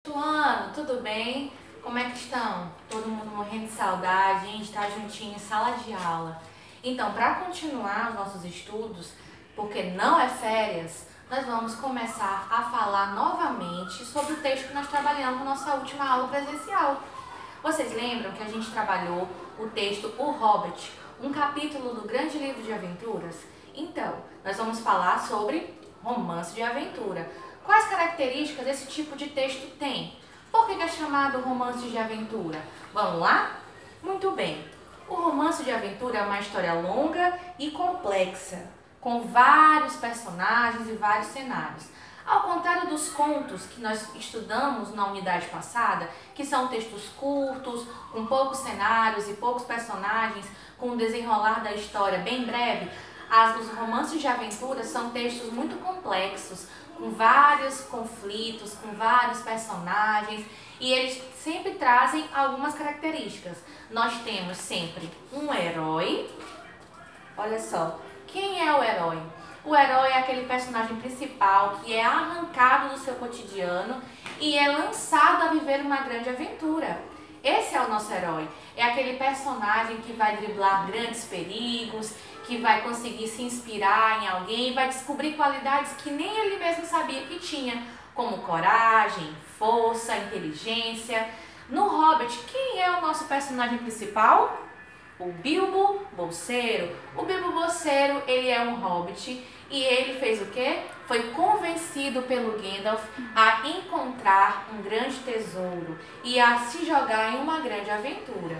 Ano, tudo bem? Como é que estão? Todo mundo morrendo de saudade, a gente está juntinho em sala de aula. Então, para continuar os nossos estudos, porque não é férias, nós vamos começar a falar novamente sobre o texto que nós trabalhamos na nossa última aula presencial. Vocês lembram que a gente trabalhou o texto O Hobbit, um capítulo do grande livro de aventuras? Então, nós vamos falar sobre romance de aventura. Quais características esse tipo de texto tem? Por que é chamado romance de aventura? Vamos lá? Muito bem. O romance de aventura é uma história longa e complexa, com vários personagens e vários cenários. Ao contrário dos contos que nós estudamos na unidade passada, que são textos curtos, com poucos cenários e poucos personagens, com o desenrolar da história bem breve, os romances de aventura são textos muito complexos, com vários conflitos, com vários personagens, e eles sempre trazem algumas características. Nós temos sempre um herói. Olha só, quem é o herói? O herói é aquele personagem principal que é arrancado do seu cotidiano e é lançado a viver uma grande aventura. Esse é o nosso herói. É aquele personagem que vai driblar grandes perigos, que vai conseguir se inspirar em alguém e vai descobrir qualidades que nem ele mesmo sabia que tinha, como coragem, força, inteligência. No Hobbit, quem é o nosso personagem principal? O Bilbo Bolseiro. O Bilbo Bolseiro, ele é um hobbit e ele fez o quê? Foi convencido pelo Gandalf a encontrar um grande tesouro e a se jogar em uma grande aventura.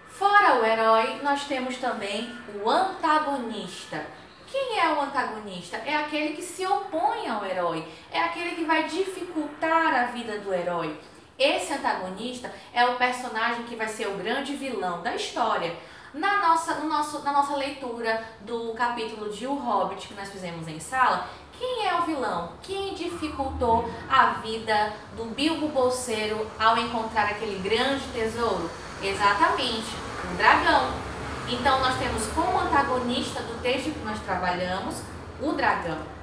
Fora o herói, nós temos também o antagonista. Quem é o antagonista? É aquele que se opõe ao herói, é aquele que vai dificultar a vida do herói. Esse antagonista é o personagem que vai ser o grande vilão da história. Na nossa leitura do capítulo de O Hobbit que nós fizemos em sala, quem é o vilão? Quem dificultou a vida do Bilbo Bolseiro ao encontrar aquele grande tesouro? Exatamente, o dragão. Então nós temos como antagonista do texto que nós trabalhamos o dragão.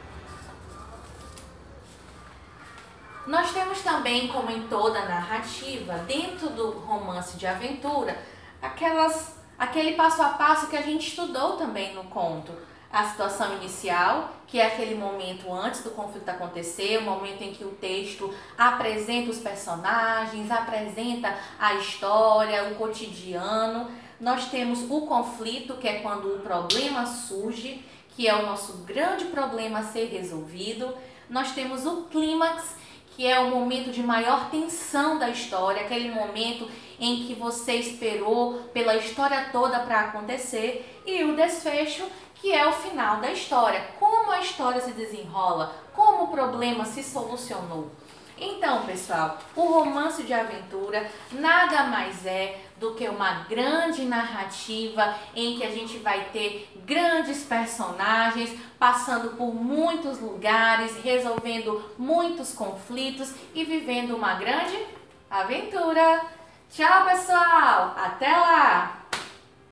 Nós temos também, como em toda narrativa, dentro do romance de aventura, aquele passo a passo que a gente estudou também no conto. A situação inicial, que é aquele momento antes do conflito acontecer, o momento em que o texto apresenta os personagens, apresenta a história, o cotidiano. Nós temos o conflito, que é quando o problema surge, que é o nosso grande problema a ser resolvido. Nós temos o clímax, que é o momento de maior tensão da história, aquele momento em que você esperou pela história toda para acontecer, e o desfecho, que é o final da história, como a história se desenrola, como o problema se solucionou. Então, pessoal, o romance de aventura nada mais é do que uma grande narrativa em que a gente vai ter grandes personagens passando por muitos lugares, resolvendo muitos conflitos e vivendo uma grande aventura. Tchau, pessoal! Até lá!